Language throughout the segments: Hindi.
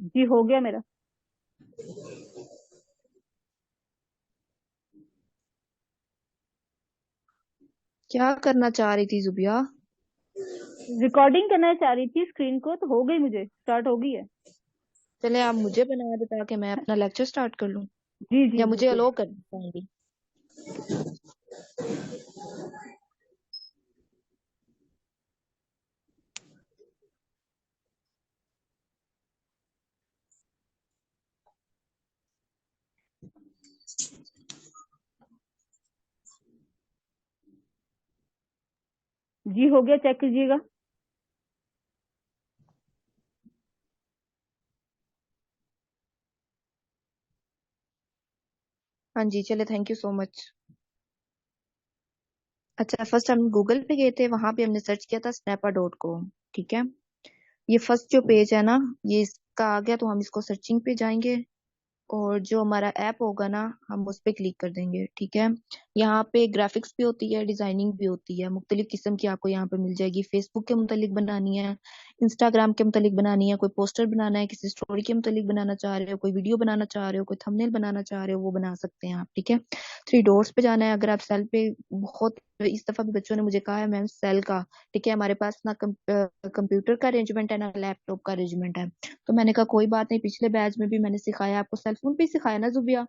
जी हो गया मेरा। क्या करना चाह रही थी जुबिया? रिकॉर्डिंग करना चाह रही थी स्क्रीन को, तो हो गई, मुझे स्टार्ट हो गई है। चले आप मुझे बना दो ताकि मैं अपना लेक्चर स्टार्ट कर लूं। जी जी या मुझे बिल्कुल। अलो कर पाएंगी? जी हो गया, चेक कीजिएगा। हाँ जी, चले, थैंक यू सो मच। अच्छा, फर्स्ट हम गूगल पे गए थे, वहां पे हमने सर्च किया था snappa.com। ठीक है, ये फर्स्ट जो पेज है ना, ये इसका आ गया, तो हम इसको सर्चिंग पे जाएंगे और जो हमारा ऐप होगा ना, हम उस पे क्लिक कर देंगे। ठीक है, यहाँ पे ग्राफिक्स भी होती है, डिजाइनिंग भी होती है, मुख्तलिफ किस्म की आपको यहाँ पे मिल जाएगी। फेसबुक के मुतालिक बनानी है, इंस्टाग्राम के मुतालिक बनानी है, कोई पोस्टर बनाना है, किसी स्टोरी के मुतालिक बनाना चाह रहे हो, कोई वीडियो बनाना चाह रहे हो, कोई थंबनेल बनाना चाह रहे हो, वो बना सकते हैं आप। ठीक है, थ्री डॉट्स पे जाना है। अगर आप सेल पे, बहुत इस दफा भी बच्चों ने मुझे कहा है मैम सेल का, ठीक है, हमारे पास ना कंप्यूटर का अरेंजमेंट है ना लैपटॉप का अरेंजमेंट है। तो मैंने कहा कोई बात नहीं, पिछले बैच में भी मैंने सिखाया आपको, सेलफोन पे ही सिखाया ना जुबिया,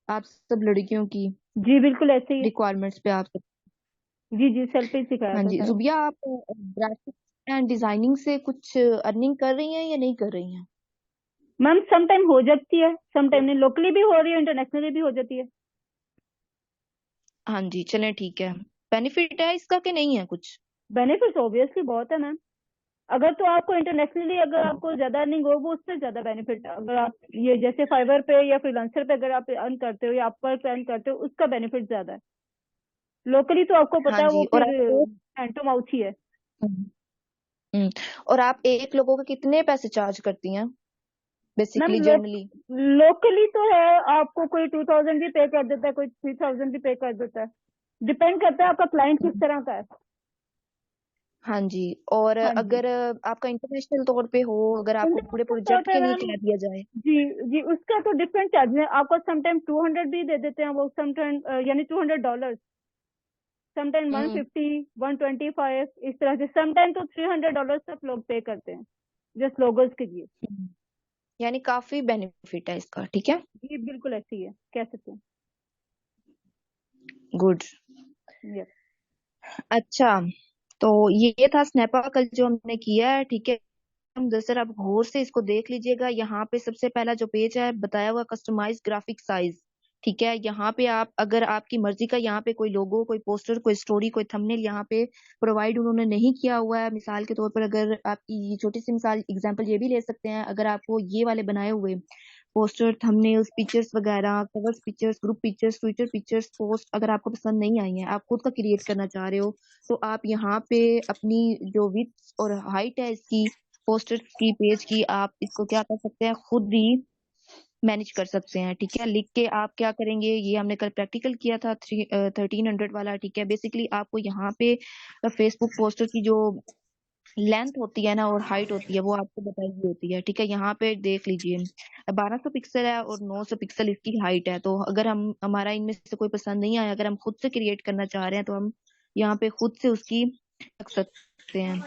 आप सब लड़कियों की जी बिल्कुल ऐसे ही है। रिक्वायरमेंट्स पे आप सब। जी जी, सेल पे ही सिखाया हाँ था जी सारा। जुबिया, आप ग्राफिक्स एंड डिजाइनिंग से कुछ अर्निंग कर रही हैं या नहीं कर रही हैं? मैम सम टाइम हो जाती है, सम टाइम नहीं, लोकली भी हो रही है, इंटरनेशनली भी हो जाती है। हाँ जी, चलें, ठीक है। बेनिफिट है इसका कि नहीं है कुछ? बेनिफिट्स ऑब्वियसली बहुत है मैम। अगर तो आपको इंटरनेशनली अगर आपको ज्यादा अर्निंग हो, वो उससे ज्यादा बेनिफिट है। अगर आप ये जैसे फाइवर पे या फ्रीलांसर पे अगर आप अर्न करते हो या अपवर्क पे अर्न करते हो, उसका बेनिफिट ज्यादा है। लोकली तो आपको पता हाँ है वो जी, और फिर आप हैंड टू माउथ ही है। हम्म, हम्म, और आप एक लोगों के कितने पैसे चार्ज करती हैं मैम बेसिकली जर्नली? लोकली तो है, आपको कोई 2000 भी पे कर देता है, कोई 3000 भी पे कर देता है। डिपेंड करता है आपका क्लाइंट किस तरह का है। हाँ जी, और हाँ जी। अगर आपका इंटरनेशनल तौर पे हो, अगर आपको पूरे इंटरनेशनल तौर प्रोजेक्ट पे के लिए मैम, कह दिया जाए? जी जी, उसका तो डिफरेंट चार्ज है। आपको समटाइम 200 भी दे देते हैं वो, समटाइम यानी $200, समटाइम वन हम्म फिफ्टी 125, इस तरह से। समटाइम तो $300 तक लोग पे करते हैं जस्ट लोगोस के लिए। हम्म, यानी काफी बेनिफिट है इसका। ठीक है, जी बिल्कुल ऐसे ही है, कह सकते हैं। गुड। यस। अच्छा, तो ये था स्नैपा कल जो हमने किया है। ठीक है, हम दरअसल आप गौर से इसको देख लीजिएगा। यहाँ पे सबसे पहला जो पेज है बताया हुआ कस्टमाइज ग्राफिक साइज। ठीक है, यहाँ पे आप अगर आपकी मर्जी का, यहाँ पे कोई लोगो, कोई पोस्टर, कोई स्टोरी, कोई थंबनेल यहाँ पे प्रोवाइड उन्होंने नहीं किया हुआ है। मिसाल के तौर पर अगर आपकी छोटी सी मिसाल एग्जांपल ये भी ले सकते हैं, अगर आपको ये वाले बनाए हुए पोस्टर, थंबनेल्स, पिक्चर्स वगैरह, covers pictures, group pictures, Twitter pictures, post अगर आपको पसंद नहीं आई हैं, आप खुद का क्रिएट करना चाह रहे हो, तो आप यहाँ पे अपनी जो विड्थ और हाइट है इसकी, पोस्टर की, पेज की, आप इसको क्या कर सकते हैं, खुद ही मैनेज कर सकते हैं। ठीक है, लिख के आप क्या करेंगे, ये हमने कल प्रैक्टिकल किया था 1300 वाला। ठीक है, बेसिकली आपको यहाँ पे फेसबुक पोस्टर की जो लेंथ होती है ना और हाइट होती है, वो आपको बताई हुई होती है। ठीक है, यहाँ पे देख लीजिए 1200 पिक्सल है और 900 पिक्सल इसकी हाइट है। तो अगर हम, हमारा इनमें से कोई पसंद नहीं आया, अगर हम खुद से क्रिएट करना चाह रहे हैं, तो हम यहाँ पे खुद से उसकी रख सकते हैं,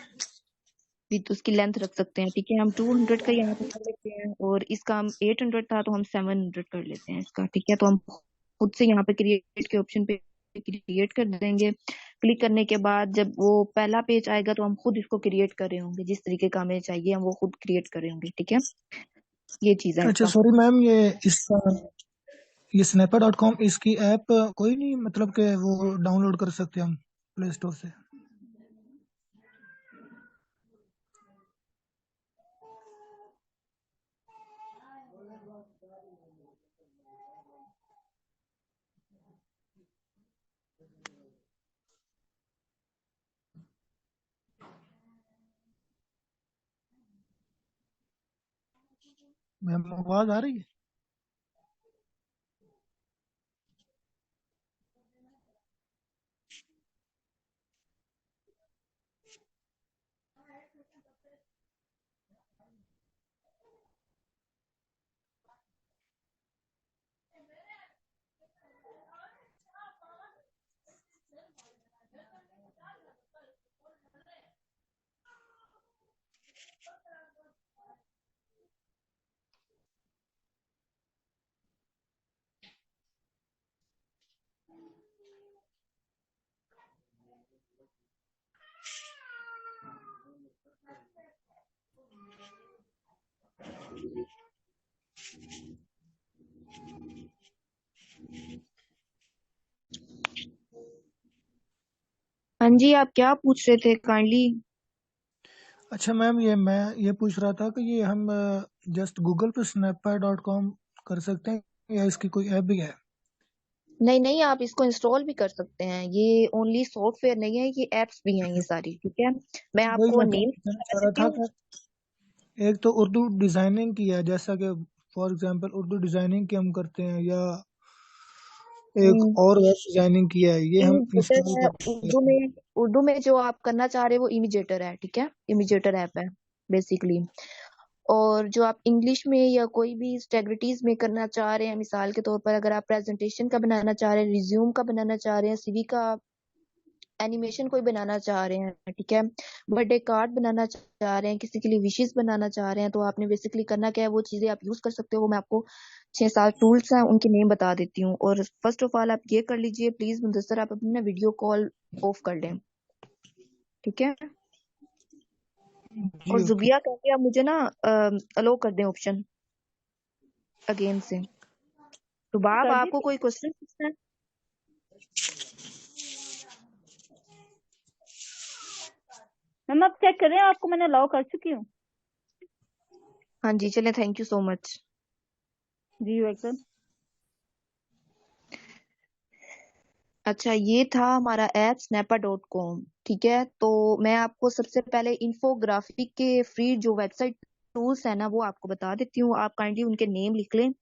विथ उसकी लेंथ रख सकते हैं। ठीक है, हम 200 का यहाँ पे कर लेते हैं और इसका हम 800 था तो हम 700 कर लेते हैं इसका। ठीक है, तो हम खुद से यहाँ पे क्रिएट के ऑप्शन पे क्रिएट कर देंगे। क्लिक करने के बाद जब वो पहला पेज आएगा, तो हम खुद इसको क्रिएट कर रहे होंगे, जिस तरीके का हमें चाहिए हम वो खुद क्रिएट कर रहे होंगे। ठीक है, ये चीज है अच्छा इसका। सॉरी मैम, ये snapper.com इसकी ऐप कोई नहीं, मतलब कि वो डाउनलोड कर सकते हम प्ले स्टोर से? मैम आवाज आ रही है? हाँ जी, आप क्या पूछ रहे थे काइंडली? अच्छा मैम, मैं ये पूछ रहा था कि ये हम जस्ट गूगल पे snappa.com कर सकते हैं या इसकी कोई ऐप भी है? नहीं नहीं, आप इसको इंस्टॉल भी कर सकते हैं। ये ओनली सॉफ्टवेयर नहीं है, ये एप्स भी हैं ये सारी। ठीक है, मैं वही आपको मैं नेम कहना बता चाह रहा देती था हूँ। कि एक तो उर्दू डिजाइनिंग की है, जैसा कि फॉर एग्जांपल उर्दू डिजाइनिंग की हम करते हैं, या एक हम्म, और वेब डिजाइनिंग की है, ये हम इमिजेटर इंस्टॉल है करते उर्दू हैं। में। उर्दू में जो आप करना चाह रहे हो वो इमिजेटर है। ठीक है, इमिजेटर ऐप है बेसिकली। और जो आप इंग्लिश में या कोई भी स्टेग्रिटीज में करना चाह रहे हैं, मिसाल के तौर पर अगर आप प्रेजेंटेशन का बनाना चाह रहे हैं, रिज्यूम का बनाना चाह रहे हैं, सीवी का एनिमेशन कोई बनाना चाह रहे हैं, ठीक है, बर्थडे कार्ड बनाना चाह रहे हैं, किसी के लिए विशेष बनाना चाह रहे हैं, तो आपने बेसिकली करना क्या है, वो चीजें आप यूज कर सकते हो। वो मैं आपको 6-7 टूल्स हैं उनके नेम बता देती हूँ। और फर्स्ट ऑफ ऑल आप ये कर लीजिए प्लीज मुदस्सर, आप अपनी ना वीडियो कॉल ऑफ कर लें। ठीक है, जी और ओके। जुबिया करके आप मुझे ना अलो कर दें ऑप्शन अगेन से। तो बाब, कर दी आपको थी कोई क्वेश्चन पूछना है? मैम, आप चेक करें, आपको मैंने अलाउ कर चुकी हूँ। हाँ जी, चले, थैंक यू सो मच। जी वेलकम। अच्छा, ये था हमारा ऐप snappa.com। ठीक है, तो मैं आपको सबसे पहले इन्फोग्राफिक के फ्री जो वेबसाइट टूल्स है ना वो आपको बता देती हूँ। आप काइंडली उनके नेम लिख लें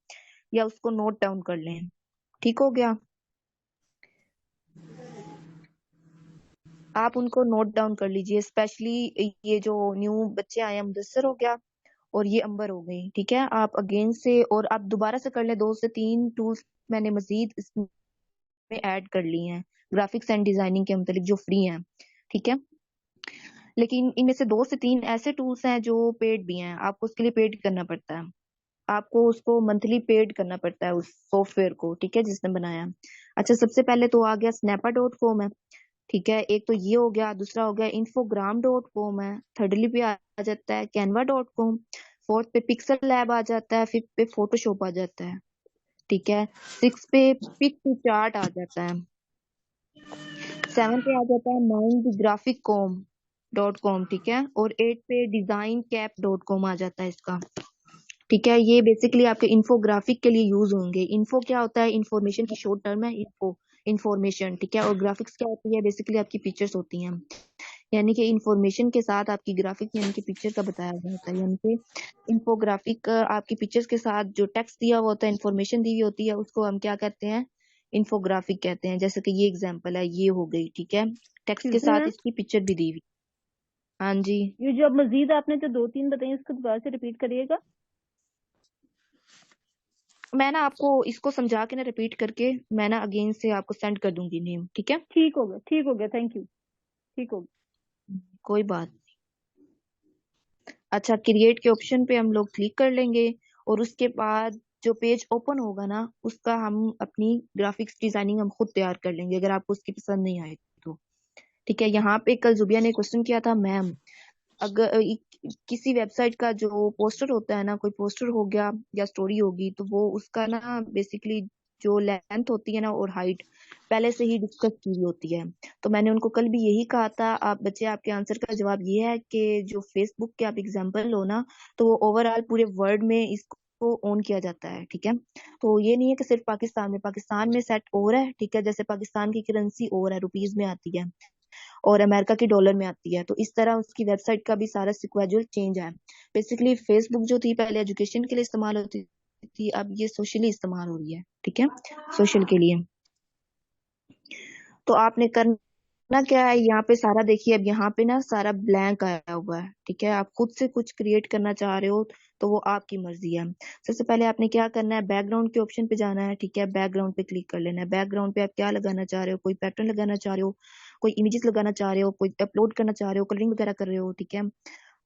या उसको नोट डाउन कर लें। ठीक हो गया, आप उनको नोट डाउन कर लीजिए। स्पेशली ये जो न्यू बच्चे आए हैं, मुदस्सर हो गया और ये अंबर हो गई। ठीक है, आप अगेन से और आप दोबारा से कर लें। 2 से 3 टूल्स मैंने मजीद इसमें ऐड कर ली हैं ग्राफिक्स एंड डिजाइनिंग के मतलब जो फ्री हैं। ठीक है, लेकिन इनमें से 2 से 3 ऐसे टूल्स हैं जो पेड भी हैं, आपको उसके लिए पेड करना पड़ता है। आपको उसको मंथली पेड करना पड़ता है उस सॉफ्टवेयर को। ठीक है, जिसने बनाया। अच्छा, सबसे पहले तो आ गया snappa.com है। ठीक है, एक तो ये हो गया, दूसरा हो गया infogram.com है, थर्डली पे आ जाता है canva.com, फोर्थ पे पिक्सल लैब आ जाता है, फिफ्थ पे फोटोशॉप आ जाता है। ठीक है, सिक्स पे पिक टू चार्ट आ जाता है, 7 पे आ जाता है mindgraphiccom.com। ठीक है, और 8 पे designcap.com आ जाता है इसका। ठीक है, ये बेसिकली आपके इन्फोग्राफिक के लिए यूज होंगे। इन्फो क्या होता है? इंफॉर्मेशन की शॉर्ट टर्म है इन्फो, इंफॉर्मेशन। ठीक है, और ग्राफिक्स क्या होती है? बेसिकली आपकी पिक्चर्स होती हैं, यानी कि इंफॉर्मेशन के साथ आपकी ग्राफिक यानी कि पिक्चर का बताया हुआ होता है। यानी कि इन्फोग्राफिक आपकी पिक्चर्स के साथ जो टेक्स्ट दिया हुआ होता है, इंफॉर्मेशन दी हुई होती है, उसको हम क्या कहते हैं? इन्फोग्राफिक कहते हैं। जैसे कि ये एग्जांपल है, ये हो गई। ठीक है, टेक्स्ट के एक्सक्यूज मी साथ मैम, इसकी पिक्चर भी दी हुई। हाँ जी, ये जो अब मजीद आपने जो 2-3 बताई उसको दोबारा से रिपीट करिएगा। मैं ना आपको इसको समझा के ना रिपीट करके मैं ना अगेन से आपको सेंड कर दूंगी नेम। ठीक है, ठीक हो गया, ठीक हो गया, थैंक यू। ठीक हो गया। कोई बात। अच्छा, क्रिएट के ऑप्शन पे हम लोग क्लिक कर लेंगे और उसके बाद जो पेज ओपन होगा ना उसका हम अपनी ग्राफिक्स डिजाइनिंग हम खुद तैयार कर लेंगे, अगर आपको उसकी पसंद नहीं आए तो। ठीक है, यहाँ पे कल जुबिया ने क्वेश्चन किया था, मैम अगर किसी वेबसाइट का जो पोस्टर होता है ना, कोई पोस्टर हो गया या स्टोरी होगी, तो वो उसका ना बेसिकली जो लेंथ होती है ना और हाइट पहले से ही डिस्कस की हुई होती है। तो मैंने उनको कल भी यही कहा था। आप बच्चे, आपके आंसर का जवाब ये है कि जो फेसबुक के आप एग्जांपल लो ना, तो वो ओवरऑल पूरे वर्ल्ड में इसको ओन किया जाता है। ठीक है, तो ये नहीं है कि सिर्फ पाकिस्तान में सेट और है। ठीक है, जैसे पाकिस्तान की करेंसी और है, रुपीज में आती है, और अमेरिका की डॉलर में आती है, तो इस तरह उसकी वेबसाइट का भी सारा सिक्वेजुअल चेंज है। बेसिकली फेसबुक जो थी पहले एजुकेशन के लिए इस्तेमाल होती थी, अब ये सोशली इस्तेमाल हो रही है। ठीक है, सोशल के लिए। तो आपने करना क्या है, यहाँ पे सारा देखिए, अब यहाँ पे ना सारा ब्लैंक आया हुआ है। ठीक है, आप खुद से कुछ क्रिएट करना चाह रहे हो तो वो आपकी मर्जी है। सबसे पहले आपने क्या करना है, बैकग्राउंड के ऑप्शन पे जाना है। ठीक है, बैकग्राउंड पे क्लिक कर लेना है। बैकग्राउंड पे आप क्या लगाना चाह रहे हो, कोई पैटर्न लगाना चाह रहे हो, कोई इमेजेस लगाना चाह रहे हो, कोई अपलोड करना चाह रहे हो, कलरिंग वगैरह कर रहे हो। ठीक है,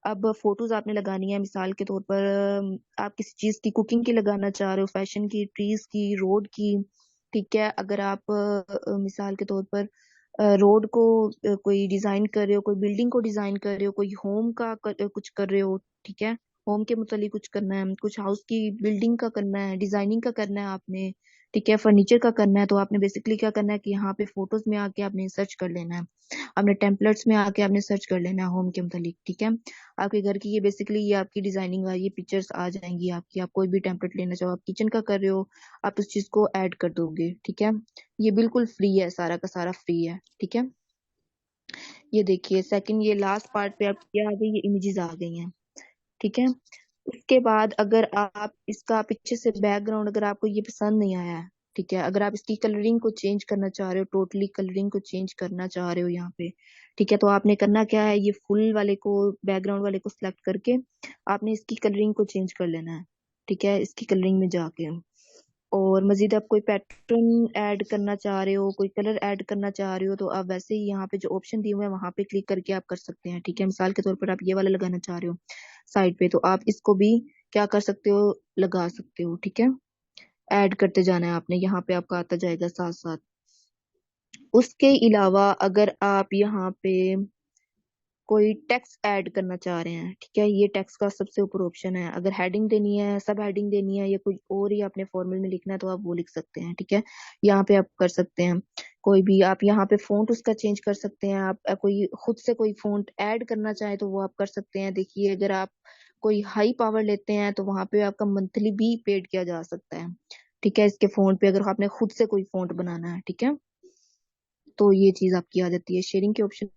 अब फोटोज आपने लगानी है, मिसाल के तौर पर आप किसी चीज की, कुकिंग की लगाना चाह रहे हो, फैशन की, ट्रीज की, रोड की। ठीक है, अगर आप मिसाल के तौर पर रोड को कोई डिजाइन कर रहे हो, कोई बिल्डिंग को डिजाइन कर रहे हो, कोई होम का कुछ कर रहे हो। ठीक है, होम के मुतालिक कुछ करना है, कुछ हाउस की बिल्डिंग का करना है, डिजाइनिंग का करना है आपने, ठीक है। फर्नीचर का करना है तो आपने बेसिकली क्या करना है कि यहाँ पे फोटोज में आके आपने सर्च कर लेना है, अपने टेम्पलेट्स में आके आपने सर्च कर लेना है होम के मुतालिक। ठीक है, आपके घर की ये बेसिकली ये आपकी डिजाइनिंग वाली ये पिक्चर्स आ जाएंगी आपकी। आप कोई भी टेम्पलेट लेना चाहो, आप किचन का कर रहे हो, आप उस चीज को ऐड कर दोगे। ठीक है, ये बिल्कुल फ्री है, सारा का सारा फ्री है। ठीक है, ये देखिए सेकंड ये लास्ट पार्ट पे आप क्या आ गई, ये इमेजेस आ गई हैं। ठीक है, उसके बाद अगर आप इसका पीछे से बैकग्राउंड अगर आपको ये पसंद नहीं आया है, ठीक है, अगर आप इसकी कलरिंग को चेंज करना चाह रहे हो, टोटली कलरिंग को चेंज करना चाह रहे हो यहाँ पे, ठीक है, तो आपने करना क्या है, ये फुल वाले को बैकग्राउंड वाले को सिलेक्ट करके आपने इसकी कलरिंग को चेंज कर लेना है। ठीक है, इसकी कलरिंग में जाके और मजीद आप कोई पैटर्न ऐड करना चाह रहे हो, कोई कलर ऐड करना चाह रहे हो, तो आप वैसे ही यहाँ पे जो ऑप्शन दिए हुए हैं वहां पे क्लिक करके आप कर सकते हैं। ठीक है, मिसाल के तौर पर आप ये वाला लगाना चाह रहे हो साइड पे, तो आप इसको भी क्या कर सकते हो, लगा सकते हो। ठीक है, ऐड करते जाना है आपने, यहाँ पे आपका आता जाएगा साथ साथ। उसके अलावा अगर आप यहाँ पे कोई टेक्स्ट ऐड करना चाह रहे हैं, ठीक है, ये टेक्स्ट का सबसे ऊपर ऑप्शन है। अगर हेडिंग देनी है, सब हेडिंग देनी है, या कुछ और ही आपने फॉर्मल में लिखना है तो आप वो लिख सकते हैं। ठीक है, यहाँ पे आप कर सकते हैं कोई भी, आप यहाँ पे फ़ॉन्ट उसका चेंज कर सकते हैं। आप कोई खुद से कोई फ़ॉन्ट ऐड करना चाहे तो वो आप कर सकते हैं। देखिए अगर आप कोई हाई पावर लेते हैं तो वहां पे आपका मंथली भी पेड किया जा सकता है। ठीक है, इसके फ़ॉन्ट पे अगर आपने खुद से कोई फ़ॉन्ट बनाना है, ठीक है, तो ये चीज आपकी आ जाती है। शेयरिंग के ऑप्शन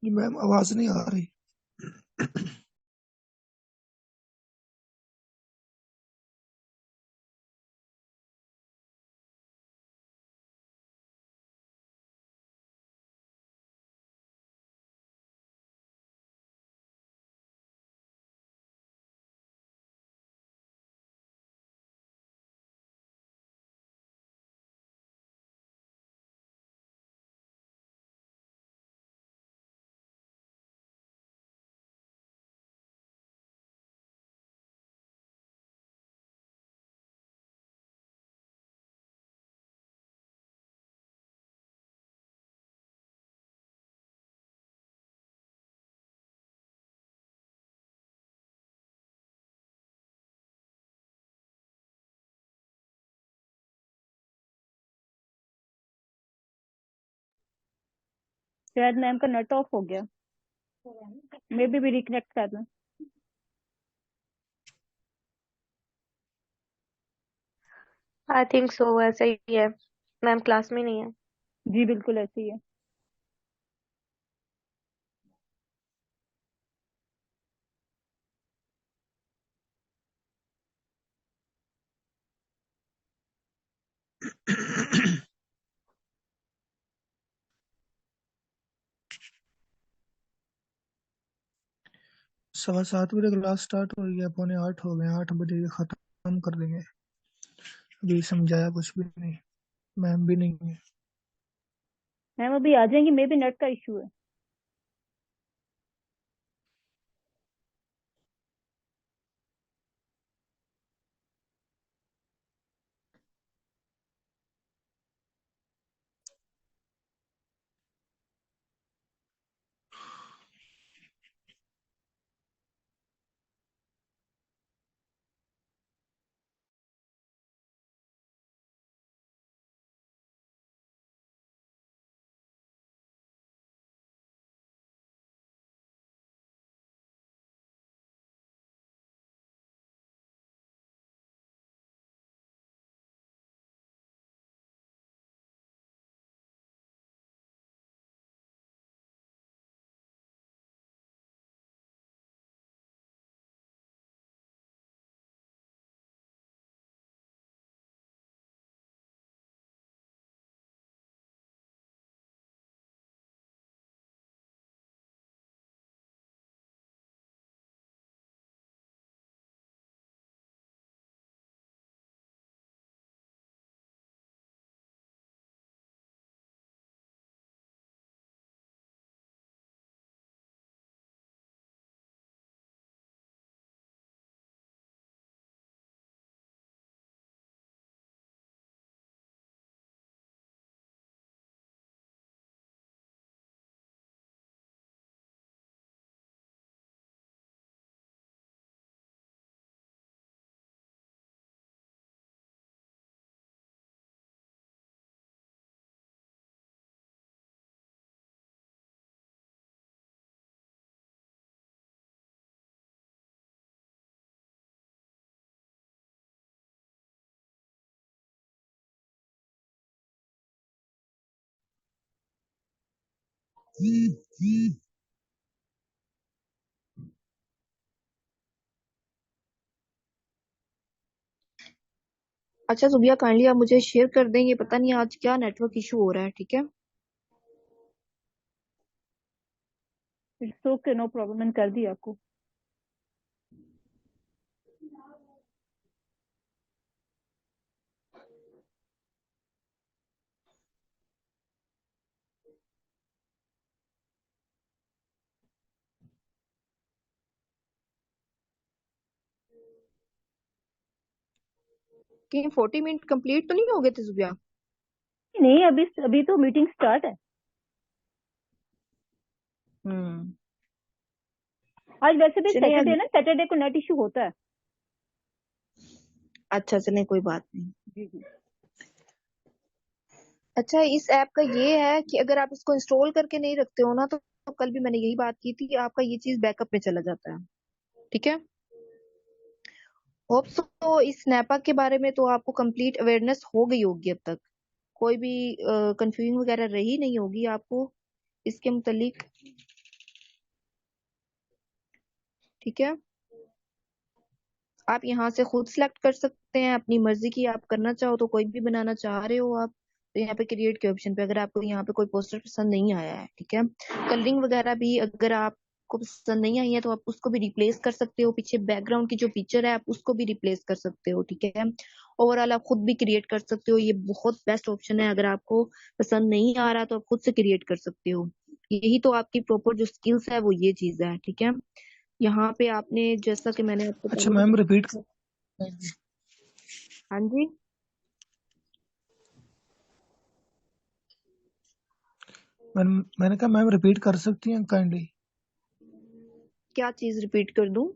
जी मैम आवाज नहीं आ रही। शायद मैम का नेट ऑफ हो गया, मे बी रिकनेक्ट करना। आई थिंक सो, ऐसा ही है। मैम क्लास में नहीं है। जी बिल्कुल ऐसे ही है। सवा 7 बजे क्लास स्टार्ट हो गया, 7:45 हो गए, 8 बजे ये खत्म कर देंगे। अभी समझाया कुछ भी नहीं, मैम भी नहीं है। मैम अभी आ जाएंगी, मे बी नेट का इशू है। अच्छा जुबिया, काइंडली आप मुझे शेयर कर देंगे, पता नहीं आज क्या नेटवर्क इशू हो रहा है, ठीक है? इट्स ओके, नो प्रॉब्लम, मैंने कर दिया आपको। कहीं 40 मिनट कंप्लीट तो नहीं हो गए थे जुबिया? नहीं, अभी अभी तो मीटिंग स्टार्ट है। हम्म। आज वैसे भी चलिए सैटरडे ना, सैटरडे को नेट इशू होता है। अच्छा चलिए, कोई बात नहीं। जी जी। अच्छा, इस ऐप का ये है कि अगर आप इसको इंस्टॉल करके नहीं रखते हो ना, तो कल भी मैंने यही बात की थी, आपका ये चीज बैकअप में चला जाता है, ठीक है? होप सो इस स्नैपा के बारे में तो आपको कंप्लीट अवेयरनेस हो गई होगी अब तक, कोई भी कंफ्यूजन वगैरह रही नहीं होगी आपको इसके मुतालिक, ठीक है? आप यहाँ से खुद सिलेक्ट कर सकते हैं अपनी मर्जी की, आप करना चाहो तो कोई भी बनाना चाह रहे हो आप, तो यहाँ पे क्रिएट के ऑप्शन पे, अगर आपको यहाँ पे कोई पोस्टर पसंद नहीं आया है, ठीक है, कलरिंग वगैरह भी अगर आपको पसंद नहीं आई है तो आप उसको भी रिप्लेस कर सकते हो, पीछे बैकग्राउंड की जो पिक्चर है आप उसको भी रिप्लेस कर सकते हो, ठीक है? ओवरऑल आप खुद भी क्रिएट कर सकते हो, ये बहुत बेस्ट ऑप्शन है, अगर आपको पसंद नहीं आ रहा तो आप खुद से क्रिएट कर सकते हो, यही तो आपकी प्रॉपर जो स्किल्स है वो ये चीज है, ठीक है? यहाँ पे आपने जैसा कि मैंने आपको अच्छा पहले मैम, भी, रिपीट। हाँ जी, मैंने कहा मैम रिपीट कर सकती हैं काइंडली। क्या चीज रिपीट कर दूं?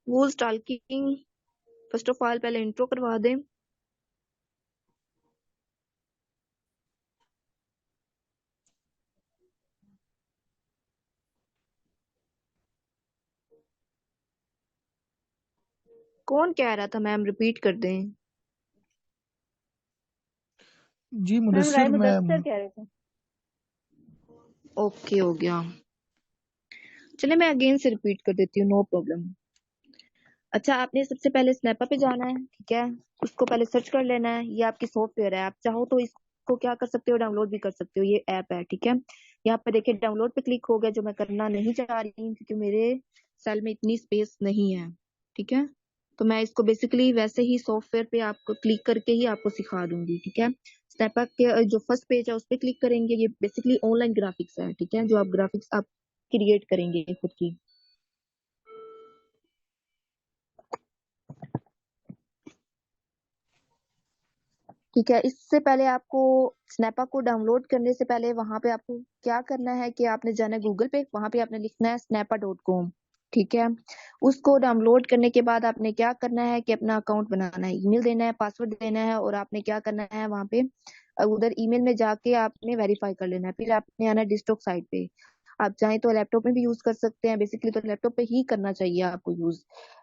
वो स्टॉकिंग, फर्स्ट ऑफ ऑल पहले इंट्रो करवा दें। कौन कह रहा था मैम रिपीट कर दें? जी मैम राय मुदस्सिर मैम। मुदस्सिर कह रहे थे। ओके, हो गया। चलिए मैं अगेन से रिपीट कर देती हूँ, नो प्रॉब्लम। अच्छा, आपने सबसे पहले स्नैपा पे जाना है, ठीक है? उसको पहले सर्च कर लेना है, ये आपकी सॉफ्टवेयर है, आप चाहो तो इसको क्या कर सकते हो, डाउनलोड भी कर सकते हो, ये ऐप है, ठीक है? यहाँ पे देखिए डाउनलोड पे क्लिक हो गया, जो मैं करना नहीं चाह रही हूँ क्योंकि मेरे सेल में इतनी स्पेस नहीं है, ठीक है? तो मैं इसको बेसिकली वैसे ही सॉफ्टवेयर पे आपको क्लिक करके ही आपको सिखा दूंगी, ठीक है? स्नैपा के जो फर्स्ट पेज है उस पे क्लिक करेंगे, ये बेसिकली ऑनलाइन ग्राफिक्स है, ठीक है? जो आप ग्राफिक्स आप क्रिएट करेंगे खुद की, ठीक है? इससे पहले आपको स्नैपा को डाउनलोड करने से पहले वहां पे आपको क्या करना है कि आपने जाना है गूगल पे, वहां पे आपने लिखना है snappa.com, ठीक है? उसको डाउनलोड करने के बाद आपने क्या करना है कि अपना अकाउंट बनाना है, ईमेल देना है, पासवर्ड देना है, और आपने क्या करना है वहां पे उधर ईमेल में जाके आपने वेरीफाई कर लेना है, फिर आपने आना है डिस्टॉक साइट पे। आप चाहें तो लैपटॉप में भी यूज कर सकते हैं, बेसिकली तो लैपटॉप पे ही करना चाहिए आपको यूज,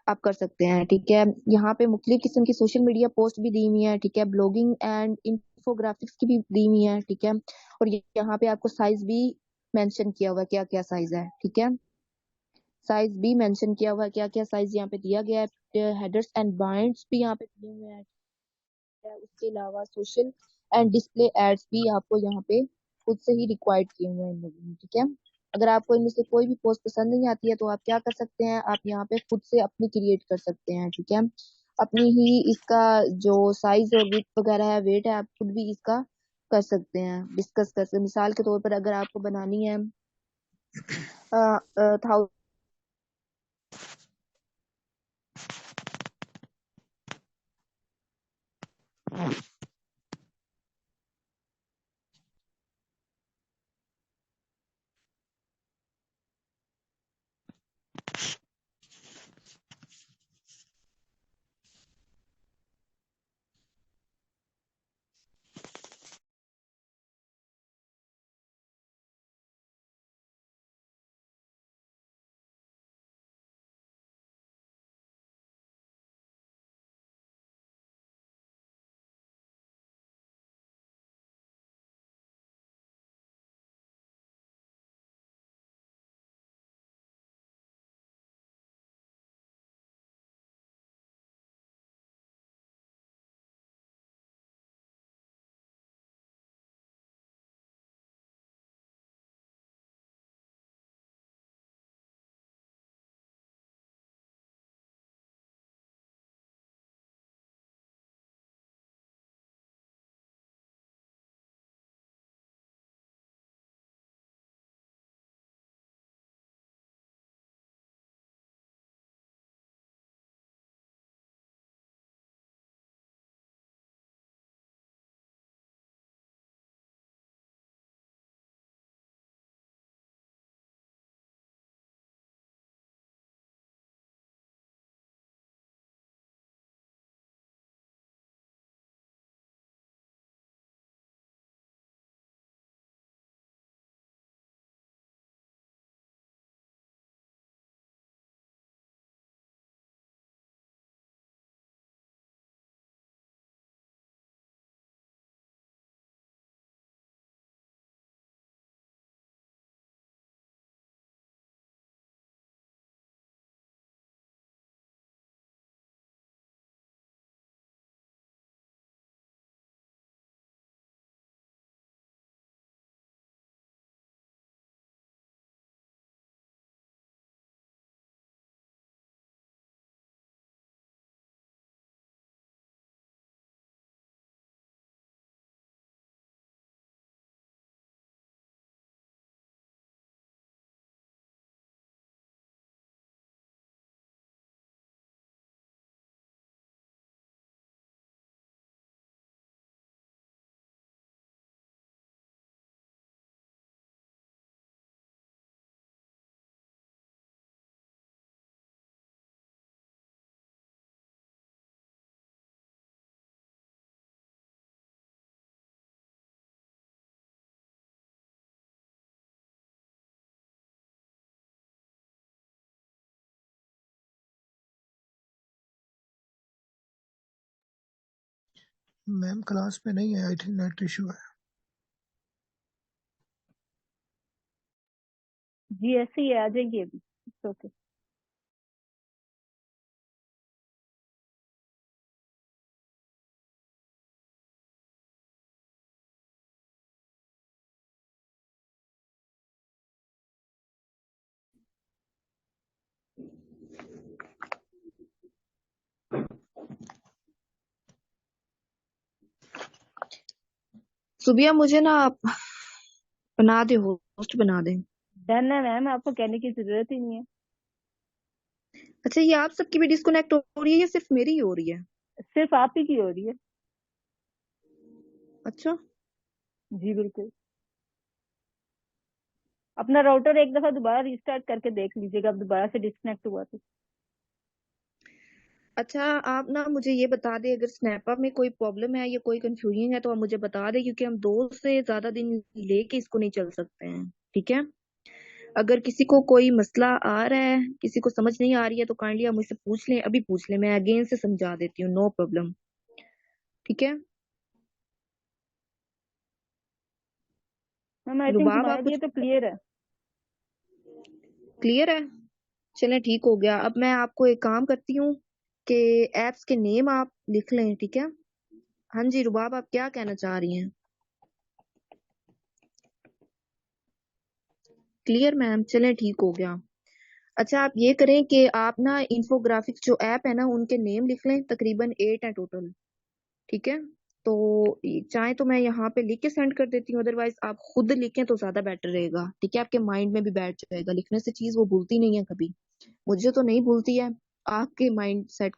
आप कर सकते हैं, ठीक है? यहाँ पे मुख्तलिफ किस्म की सोशल मीडिया पोस्ट भी दी हुई है, ठीक है? ब्लॉगिंग एंड इंफोग्राफिक्स की भी दी हुई है, ठीक है? और यहाँ पे आपको साइज भी मेंशन किया हुआ है, क्या क्या साइज है, ठीक है? साइज भी मेंशन किया हुआ है, क्या क्या साइज यहाँ पे दिया गया है, हेडर्स एंड बाइंड्स भी यहाँ पे दिए हुए हैं, उसके अलावा सोशल एंड डिस्प्ले एड्स भी आपको यहाँ पे खुद से ही रिक्वायर्ड किए हुए हैं इन लोगों ने, ठीक है? अगर आपको इनमें से कोई भी पोस्ट पसंद नहीं आती है तो आप क्या कर सकते हैं, आप यहाँ पे खुद से अपनी क्रिएट कर सकते हैं, ठीक है? अपनी ही इसका जो साइज और विड्थ वगैरह है, वेट है, आप खुद भी इसका कर सकते हैं, डिस्कस कर सकते हैं। मिसाल के तौर पर अगर आपको बनानी है 1000 मैम क्लास में नहीं है, आई थिंक नेट इशू है। जी ऐसे ही है, आ जाएंगी अभी। ओके। सुबिया मुझे ना आप बना दे, होस्ट बना दे। डन है मैम, आपको कहने की जरूरत ही नहीं है। अच्छा, ये आप सबकी भी डिस्कनेक्ट हो रही है या सिर्फ मेरी ही हो रही है? सिर्फ आप ही की हो रही है। अच्छा। जी बिल्कुल। अपना राउटर एक दफा दोबारा रिस्टार्ट करके देख लीजिएगा, अब दोबारा से डिस्कनेक्ट हुआ तो। अच्छा, आप ना मुझे ये बता दे, अगर स्नैपअप में कोई प्रॉब्लम है या कोई कंफ्यूजन है तो आप मुझे बता दे, क्योंकि हम 2 से ज्यादा दिन लेके इसको नहीं चल सकते हैं। ठीक है? अगर किसी को कोई मसला आ रहा है, किसी को समझ नहीं आ रही है, तो काइंडली आप मुझसे पूछ लें, अभी पूछ लें, मैं अगेन से समझा देती हूँ, नो प्रॉब्लम। ठीक है? मैम आई थिंक रुबाब, हमारे आप लिए कुछ तो क्लियर है। क्लियर है? चलें, ठीक हो गया। अब मैं आपको एक काम करती हूँ कि एप्स के नेम आप लिख लें। ठीक है? हाँ जी रुबाब, आप क्या कहना चाह रही हैं? क्लियर मैम, चलें, ठीक हो गया। अच्छा, आप ये करें कि आप ना इन्फोग्राफिक्स जो ऐप है ना, उनके नेम लिख लें, तकरीबन 8 है टोटल। ठीक है? तो चाहे तो मैं यहाँ पे लिख के सेंड कर देती हूँ, अदरवाइज आप खुद लिखें तो ज्यादा बेटर रहेगा। ठीक है? आपके माइंड में भी बैठ जाएगा, लिखने से चीज वो भूलती नहीं है कभी। मुझे तो नहीं भूलती है, आपके माइंड सेट